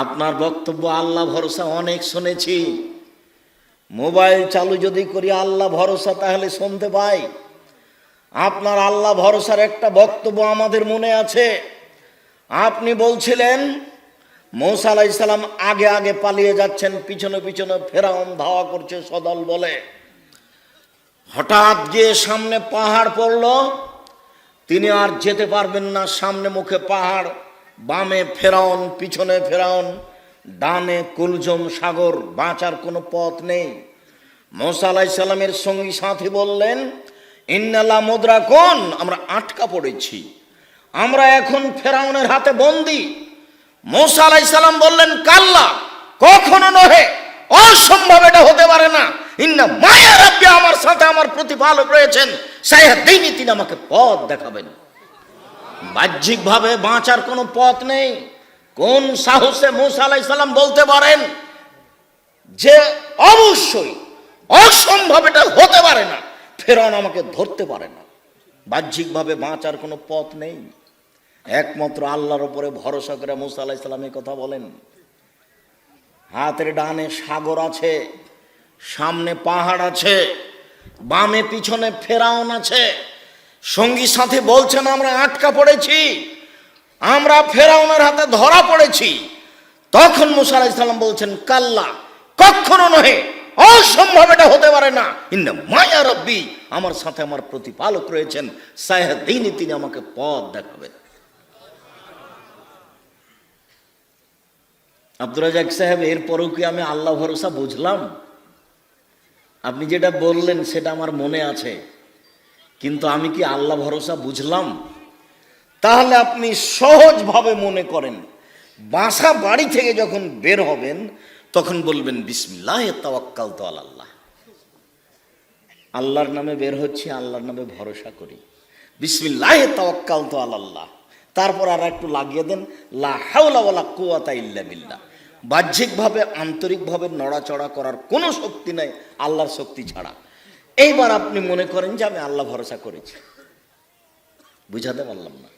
আপনার বক্তব্য আল্লাহ ভরসা অনেক শুনেছি। মোবাইল চালু যদি করি আল্লাহ ভরসা, তাহলে শুনতে পাই। আপনার আল্লাহ ভরসার একটা বক্তব্য আমাদের মনে আছে। আপনি বলছিলেন মূসা আলাইহিস সালাম আগে আগে পালিয়ে যাচ্ছেন, পিছনে পিছনে ফেরাউন ধাওয়া করছে সদল বলে। হঠাৎ গিয়ে সামনে পাহাড় পড়ল, তিনি আর যেতে পারবেন না। সামনে মুখে পাহাড়, বামে ফেরাউন, পিছনে ফেরাউন, ডানে কুলজম সাগর, বাঁচার কোনো পথ নেই। মূসা আলাইহিস সালামের সঙ্গী সাথী বললেন, ইন্নাল্লাহ মুদরাকুন, আমরা আটকা পড়েছি, আমরা এখন ফেরাউনের হাতে বন্দী। মূসা আলাইহিস সালাম বললেন, কাল্লা, কখনো নহে, অসম্ভব, এটা হতে পারে না। ইন্না মায়া রাব্বি, আমার সাথে আমার প্রতিপালক রয়েছেন, সায়াহদিনী, তিনি আমাকে পথ দেখাবেন। বাহ্যিকভাবে বাঁচার কোনো পথ নেই। কোন সাহসে মূসা আলাইহিস সালাম বলতে পারেন যে অবশ্যই অসম্ভব, এটা হতে পারে না, ফেরাউন আমাকে ধরতে পারে না? বাহ্যিকভাবে বাঁচার কোনো পথ নেই। একমাত্র আল্লাহর উপরে ভরসা করে মূসা আলাইহিস সালাম এই কথা বলেন। হাতের ডানে সাগর আছে, সামনে পাহাড় আছে, বামে পিছনে ফেরাউন আছে। সঙ্গী সাথী বলছেন, আমরা আটকা পড়েছি, আমরা ফেরাউনের হাতে ধরা পড়েছি। তখন মূসা আলাইহিস সালাম বলছেন, কাল্লা, কখনো নহে, অসম্ভব, এটা হতে পারে না। ইন্না মায়া রাব্বি, আমার সাথে আমার প্রতিপালক রয়েছেন, সায়াহদিনী, তিনি আমাকে পথ দেখাবেন। আব্দুর রাজ্জাক সাহেব, এরপরেও কি আমি আল্লাহ ভরসা বুঝলাম? আপনি যেটা বললেন সেটা আমার মনে আছে, কিন্তু আমি কি আল্লাহ ভরসা বুঝলাম? তাহলে আপনি সহজভাবে মনে করেন, বাসা বাড়ি থেকে যখন বের হবেন তখন বলবেন, বিসমিল্লাহি তাওয়াক্কালতু আলাল্লাহ, আল্লাহর নামে বের হচ্ছি, আল্লাহর নামে ভরসা করি, বিসমিল্লাহি তাওয়াক্কালতু আলাল্লাহ। তারপর আর একটু লাগিয়ে দেন, লা হাওলা ওয়ালা কুওয়াতা ইল্লা বিল্লাহ। বাহ্যিকভাবে আন্তরিকভাবে নড়াচড়া করার কোনো শক্তি নাই আল্লাহর শক্তি ছাড়া। এইবার আপনি মনে করেন যে আমি আল্লাহ ভরসা করেছি। বুঝাতে পারলাম না?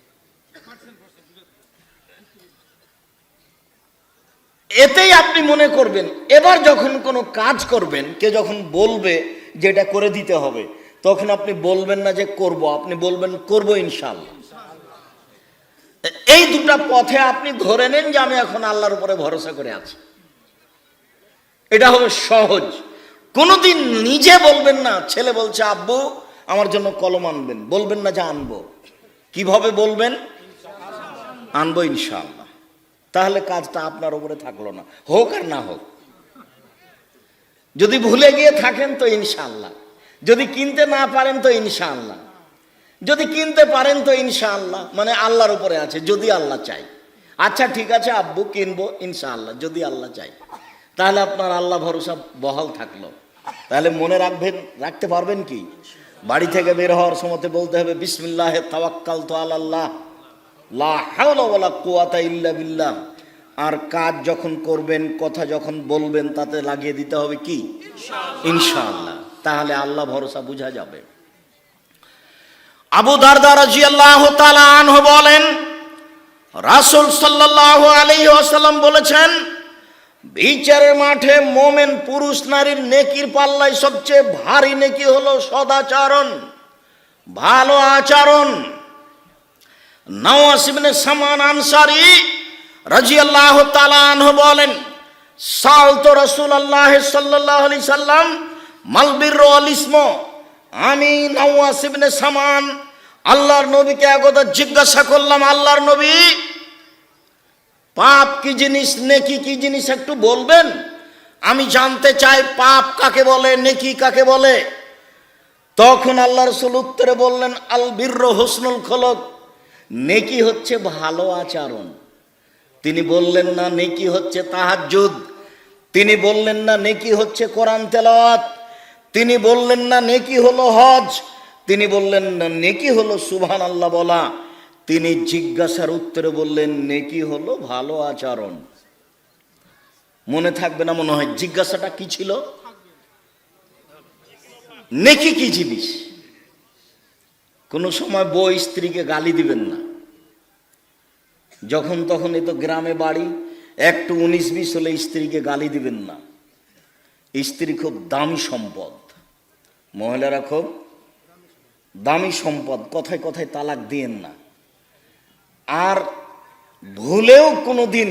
এতেই আপনি মনে করবেন। এবার যখন কোনো কাজ করবেন, কে যখন বলবে যে এটা করে দিতে হবে, তখন আপনি বলবেন না যে করব, আপনি বলবেন করব ইনশাআল্লাহ। এই দুটা পথে আপনি ধরে নেন যে আমি এখন আল্লাহর উপরে ভরসা করে আছি। এটা হবে সহজ। কোনোদিন নিজে বলবেন না, ছেলে বলছে আব্বু আমার জন্য কলম আনবেন, বলবেন না যে আনবো। কিভাবে বলবেন? আনবো ইনশাআল্লাহ। তাহলে কাজটা আপনার উপরে থাকলো না, হোক আর না হোক। যদি ভুলে গিয়ে থাকেন তো ইনশাআল্লাহ, যদি কিনতে না পারেন তো ইনশাআল্লাহ, যদি কিনতে পারেন তো ইনশাআল্লাহ, মানে আল্লাহর উপরে আছে, যদি আল্লাহ চাই। আচ্ছা ঠিক আছে আব্বু, কিনবো ইনশাআল্লাহ, যদি আল্লাহ চাই। তাহলে আপনার আল্লাহ ভরসা বহাল থাকলো। তাহলে মনে রাখতে পারবেন কি? বাড়ি থেকে বের হওয়ার সময় বলতে হবে, বিসমিল্লাহি তাওয়াক্কালতু আলাল্লাহ, লা হাওলা ওয়ালা কুওয়াতা ইল্লা বিল্লাহ। আর কাজ যখন করবেন, কথা যখন বলবেন, তাতে লাগিয়ে দিতে হবে কি? ইনশাআল্লাহ। তাহলে আল্লাহ ভরসা বোঝা যাবে। আবু দারদা রাদিয়াল্লাহু তাআলা আনহু বলেন, রাসূল সাল্লাল্লাহু আলাইহি ওয়াসাল্লাম বলেছেন, বিচারের মাঠে মোমেন পুরুষ নারীর নেকির পাল্লায় সবচেয়ে ভারী নেকি হলো সদাচরণ, ভালো আচরণ। নওয়াস ইবনে সামান আনসারী রাদিয়াল্লাহু তাআলা আনহু বলেন, সালতু রাসূলুল্লাহ সাল্লাল্লাহু আলাইহি সাল্লাম মাল বিররু ওয়াল ইসমু। আমি নওয়াস ইবনে সামান আল্লাহর নবীকে একদা জিজ্ঞাসা করলাম, আল্লাহর নবী, পাপ কি জিনিস, নেকি কি জিনিস, একটু বলবেন? আমি জানতে চাই পাপ কাকে বলে, নেকি কাকে বলে। তখন আল্লাহ রাসূল উত্তরে বললেন, আল বিররু হুসনুল খুলুক, নেকি হচ্ছে ভালো আচরণ। তিনি বললেন না নেকি হচ্ছে তাহাজ্জুদ, তিনি বললেন না নেকি হচ্ছে কোরআন তেলাওয়াত, তিনি বললেন না নেকি হলো হজ, তিনি বললেন না নেকি হলো সুবহানাল্লাহ বলা। তিনি জিজ্ঞাসার উত্তরে বললেন নেকি হলো ভালো আচরণ। মনে থাকবে না মনে হয়? জিজ্ঞাসাটা কি ছিল? নেকি কি জিনিস? কোন সময় বউ স্ত্রীকে গালি দিবেন না, যখন তখন। এ তো গ্রামে বাড়ি, একটু 19-20 হলে স্ত্রীকে গালি দিবেন না। স্ত্রী খুব দামি সম্পদ, মহিলারা খুব দামি সম্পদ, কথায় কথায় তালাক দিয়েন না। আর ভুলেও কোনোদিন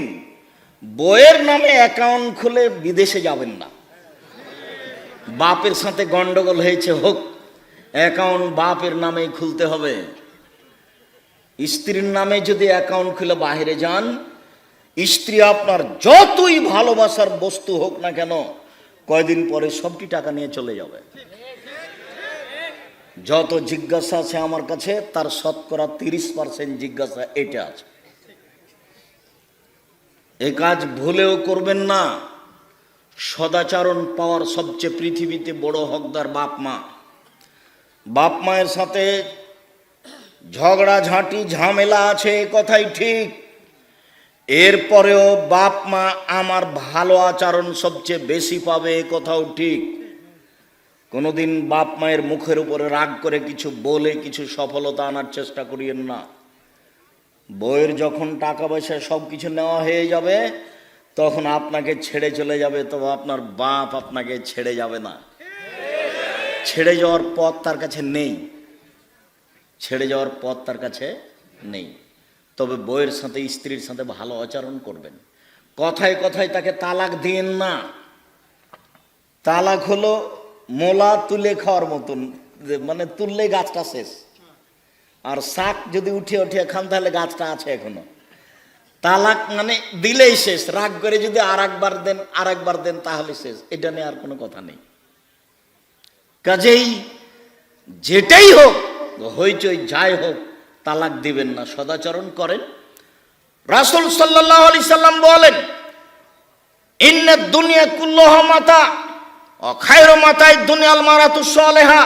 বইয়ের নামে অ্যাকাউন্ট খুলে বিদেশে যাবেন না। বাপের সাথে গন্ডগোল হয়েছে হোক, অ্যাকাউন্ট বাপের নামে খুলতে হবে। স্ত্রীর নামে যদি অ্যাকাউন্ট খুলে বাইরে যান, স্ত্রী আপনার যতই ভালোবাসার বস্তু হোক না কেন, কয়দিন পরে সবটি টাকা নিয়ে চলে যাবে। যত জিজ্ঞাসা আছে আমার কাছে, তার শতকরা 30% জিজ্ঞাসা এটা আছে। এ কাজ ভুলেও করবেন না। সদাচরণ পাওয়ার সবচেয়ে পৃথিবীতে বড় হকদার বাপ মা। বাপ মায়ের সাথে ঝগড়াঝাঁটি ঝামেলা আছে, কথাই ঠিক। এরপরেও বাপ মা আমার ভালো আচরণ সবচেয়ে বেশি পাবে, কথাও ঠিক। কোনোদিন বাপ মায়ের মুখের উপরে রাগ করে কিছু বলে কিছু সফলতা আনার চেষ্টা করিয়েন না। বইয়ের যখন টাকা পয়সা সব কিছু নেওয়া হয়ে যাবে, তখন আপনাকে ছেড়ে চলে যাবে, তবে আপনার বাপ আপনাকে ছেড়ে যাবে না। ছেড়ে যাওয়ার পথ তার কাছে নেই, ছেড়ে যাওয়ার পথ তার কাছে নেই। তবে বইয়ের সাথে স্ত্রীর সাথে ভালো আচরণ করবেন, কথায় কথায় তাকে তালাক দিন না। তালাক হলো মোলা তুলে খাওয়ার মতন, মানে তুললে গাছটা শেষ। আর শাক যদি উঠিয়ে উঠিয়ে খান তাহলে গাছটা আছে এখনো। তালাক মানে দিলেই শেষ। রাগ করে যদি আর একবার দেন তাহলে শেষ, এটা নিয়ে আর কোনো কথা নেই। কাজেই যেটাই হোক, হইচই যাই হোক, তালাক দিবেন না, সদাচরণ করেন। রাসূল সাল্লাল্লাহু আলাইহি সাল্লাম বলেন, ইন্নাদ দুনিয়া কুল্লুহা মাতা ওয়া খায়রু মাতাই দুনিয়াল মারাতু সালেহা।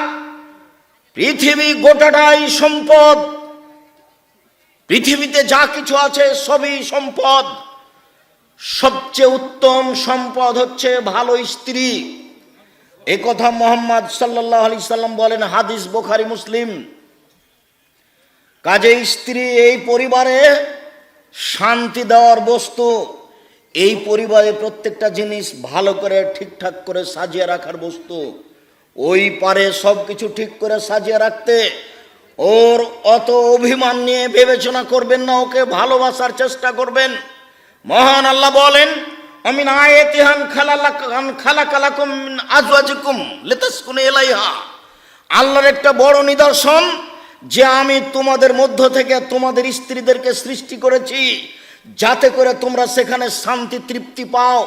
পৃথিবী গোটাটাই সম্পদ, পৃথিবীতে যা কিছু আছে সবই সম্পদ। সবচেয়ে উত্তম সম্পদ হচ্ছে ভালো স্ত্রী। এ কথা মুহাম্মদ সাল্লাল্লাহু আলাইহি সাল্লাম বলেন, হাদিস বুখারী মুসলিম। কাজে স্ত্রী এই পরিবারে শান্তি দেওয়ার বস্তু। এই পরিবারে প্রত্যেকটা জিনিস ভালো করে ঠিকঠাক করে সাজিয়ে রাখার বস্তু। ওই পারে সব কিছু ঠিক করে সাজিয়ে রাখতে। ওর অত অভিমান নিয়ে বিবেচনা করবেন না, ওকে ভালোবাসার চেষ্টা করবেন। মহান আল্লাহ বলেন, আমিন আয়াতিহান খালাকালাকুম মিন আজওয়াজিকুম লিতাসকুনু ইলাইহা। আল্লাহর একটা বড় নিদর্শন যে আমি তোমাদের মধ্য থেকে তোমাদের স্ত্রীদেরকে সৃষ্টি করেছি, যাতে করে তোমরা সেখানে শান্তি তৃপ্তি পাও।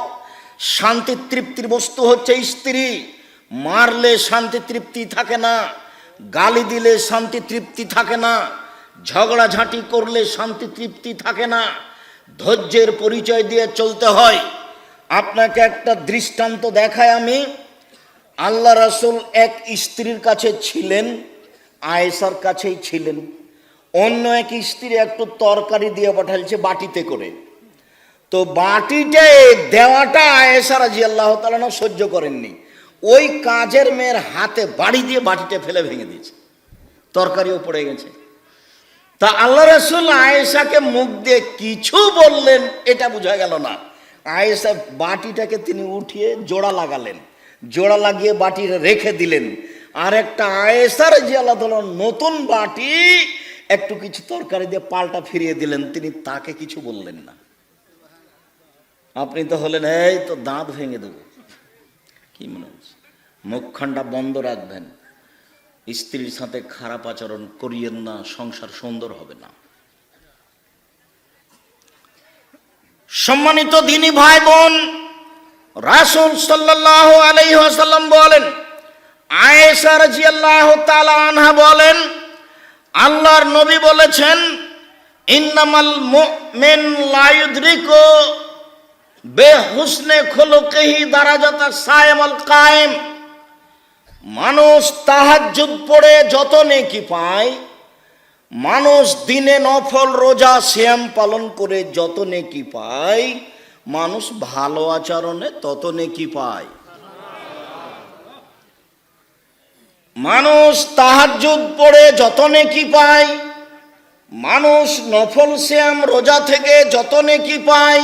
শান্তি তৃপ্তির বস্তু হচ্ছে স্ত্রী। মারলে শান্তি তৃপ্তি থাকে না, গালি দিলে শান্তি তৃপ্তি থাকে না, ঝগড়াঝাঁটি করলে শান্তি তৃপ্তি থাকে না। ধৈর্যের পরিচয় দিয়ে চলতে হয়। আপনাকে একটা দৃষ্টান্ত দেখায় আমি। আল্লাহ রাসূল এক স্ত্রীর কাছে ছিলেন, আয়েশার কাছেই ছিলেন। অন্য এক স্ত্রী একটু তরকারি দিয়ে পাঠালছে বাটিতে করে। তো বাটিতে দেওয়াটা আয়েশা রাদিয়াল্লাহু তাআলা না সহ্য করেননি। ওই কাজের মেয়ের হাতে বাড়ি দিয়ে বাটিতে ফেলে ভেঙে দিয়েছে, তরকারিও পড়ে গেছে। তা আল্লাহ রাসূল আয়েশাকে মুখ দিয়ে কিছু বললেন এটা বোঝা গেল না। আয়েশা বাটিটাকে তিনি উঠিয়ে জোড়া লাগালেন, জোড়া লাগিয়ে বাটি রেখে দিলেন। আর একটা আয়েশা রাদিয়াল্লাহু তাআলা নতুন বাটি একটু কিছু তরকারি দিয়ে পাল্টা ফিরিয়ে দিলেন, তিনি তাকে কিছু বললেন না। আপনি তো হলেন এই তো দাঁত ভেঙে দেবো, কি মনে হচ্ছে? মুখখানটা বন্ধ রাখবেন। স্ত্রীর সাথে খারাপ আচরণ করিয়েন না, সংসার সুন্দর হবে না। সম্মানিত দ্বীনি ভাই বোন, রাসূল সাল্লাল্লাহু আলাইহি ওয়াসাল্লাম বলেন, আয়েশা রাদিয়াল্লাহু তাআলা আনহা বলেন, আল্লাহর নবী বলেছেন, ইন্নামাল মুমিন লা ইউদরিকু বেহুসনে খুলুকিহি দারাজাতা সায়েমাল কায়েম। মানুষ তাহাজ্জুদ পড়ে যত নেকি পায়, মানুষ দিনে নফল রোজা সিয়াম পালন করে যত নেকি পায়, মানুষ ভালো আচরণে তত নেকি পায়। মানুষ তাহাজ্জুদ পড়ে যত নেকি পায়, মানুষ নফল সিয়াম রোজা থেকে যত নেকি পায়,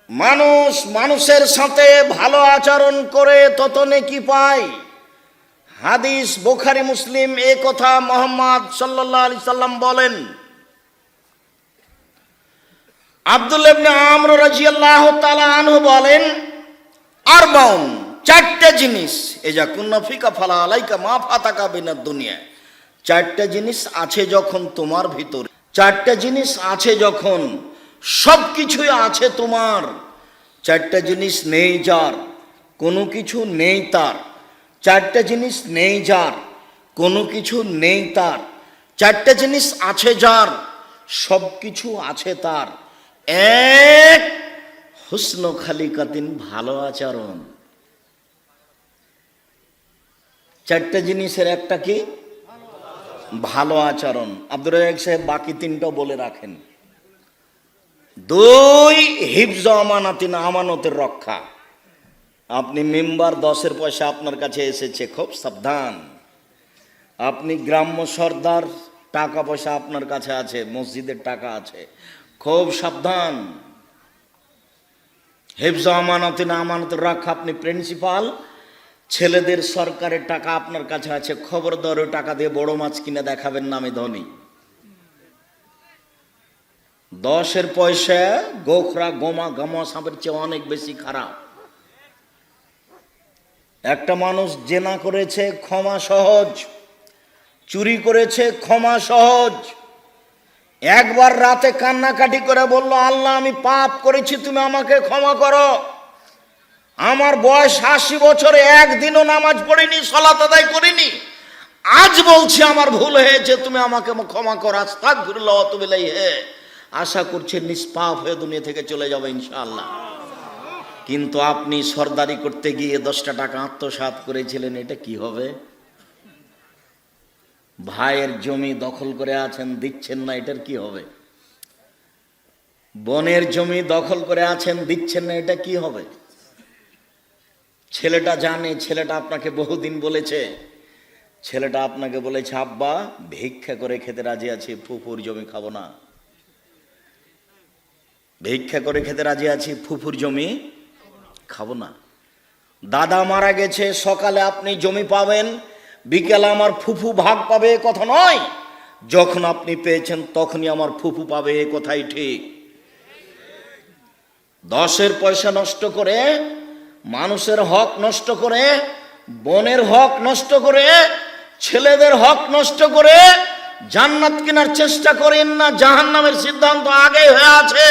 মানুষ মানুষের সাথে ভালো আচরণ করে তত নেকি পায়। হাদিস বুখারী মুসলিম এ কথা মুহাম্মদ সাল্লাল্লাহু আলাইহি সাল্লাম বলেন। আব্দুল্লাহ ইবনে আমর রাদিয়াল্লাহু তাআলা আনহু বলেন, আরবাউন, চারটা জিনিস, এজা কুন্না ফিকা ফালা আলাইকা মা ফাতাকা বিনাদ দুনিয়া। চারটা জিনিস আছে যখন তোমার ভিতর, চারটা জিনিস আছে যখন সব কিছুই আছে তোমার, চারটা জিনিস নেই যার, কোনো কিছু নেই তার, চারটা জিনিস নেই যার, কোনো কিছু নেই তার, চারটা জিনিস আছে যার, সব কিছু আছে তার। এক, হুসন খালিকাতিন, ভালো আচরণ। চারটা জিনিসের একটা কি? ভালো আচরণ। আব্দুর রাজ্জাক সাহেব বাকি তিনটাও বলে রাখেন। দুই, হিফজ আমানাতিন, আমানতের রক্ষা। আপনি মেম্বার 10-এর পয়সা আপনার কাছে এসেছে, খুব সাবধান। আপনি গ্রাম্য সর্দার, টাকা পয়সা আপনার কাছে আছে, মসজিদের টাকা আছে, খুব সাবধান। হিফজ আমানাতিন, আমানতের রক্ষা। আপনি প্রিন্সিপাল, ছেলেদের সরকারের টাকা আপনার কাছে আছে, খবরদার ওই টাকা দিয়ে বড় মাছ কিনে দেখাবেন না আমি ধনী। 10-এর পয়সা গোখরা, গোমা, গামা সাপের চেয়ে অনেক বেশি খারাপ। একটা মানুষ জেনা করেছে, ক্ষমা সহজ। চুরি করেছে, ক্ষমা সহজ। একবার রাতে কান্নাকাটি করে বলল, আল্লাহ আমি পাপ করেছি, তুমি আমাকে ক্ষমা করো। আমার বয়স 80 বছরে একদিনও নামাজ পড়িনি, সালাত আদায় করিনি, আজ বলছি আমার ভুল হয়েছে, তুমি আমাকে ক্ষমা করো। আস্তাগফিরুল্লাহ ওয়া আতুবু ইলাইহি। আশা করছি নিষ্পাপ হয়ে দুনিয়া থেকে চলে যাবে ইনশাআল্লাহ। কিন্তু আপনি সরদারি করতে গিয়ে 10টা টাকা আত্মসাৎ করেছিলেন, এটা কি হবে? ভাইয়ের জমি দখল করে আছেন, দিচ্ছেন না, এটার কি হবে? বোনের জমি দখল করে আছেন, দিচ্ছেন না, এটা কি হবে? ছেলেটা জানে, ছেলেটা আপনাকে বহুদিন বলেছে, ছেলেটা আপনাকে বলেছে, আব্বা ভিক্ষা করে খেতে রাজি আছি, ফুফুর জমি খাবো না। ভিক্ষা করে খেতে রাজি আছি, ফুফুর জমি খাবো না। দাদা মারা গেছে, সকালে আপনি জমি পাবেন, বিকেলে আমার ফুফু ভাগ পাবে, এ কথা নয়। যখন আপনি পেয়েছেন তখনই আমার ফুফু পাবে, এ কথাই ঠিক। 10-এর পয়সা নষ্ট করে, মানুষের হক নষ্ট করে, বোনের হক নষ্ট করে, ছেলেদের হক নষ্ট করে জান্নাত কেনার চেষ্টা করেন না, জাহান্নামের সিদ্ধান্ত আগেই হয়ে আছে।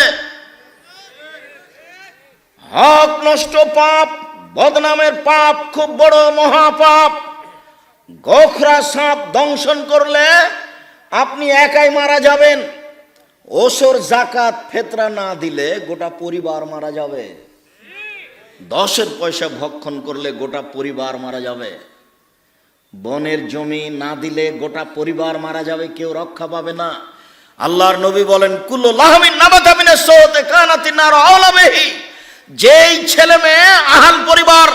হক নষ্ট পাপ, বদনামের পাপ, খুব বড় মহাপাপ। গোখরা সাপ দংশন করলে আপনি একাই মারা যাবেন। ওসর জাকাত ফেতরা না দিলে গোটা পরিবার মারা যাবে। 10-এর পয়সা ভক্ষণ করলে গোটা পরিবার মারা যাবে। বনের জমি না দিলে গোটা পরিবার মারা যাবে, কেউ রক্ষা পাবে না। আল্লাহর নবী বলেন, কুল্লু লাহমিন নাবাতা মিনাস সাওতে কানাতিন নার আওলা বিহি। যেই ছেলে মেয়ে আহাল পরিবার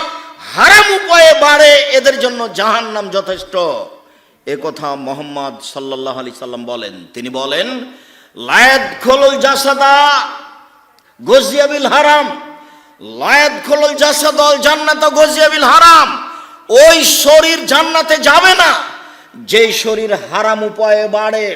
হারাম উপায়ে বাড়ে, এদের জন্য জাহান্নাম যথেষ্ট। এ কথা মুহাম্মদ সাল্লাল্লাহু আলাইহি সাল্লাম বলেন। তিনি বলেন, লায়াদ খোলুল জাসাদা গজিয়া বিল হারাম, লায়াদ খোলুল জাসাদল জান্নাত গজিয়া বিল হারাম। ওই শরীর জান্নাতে যাবে না যেই শরীর হারাম উপায়ে বাড়ে।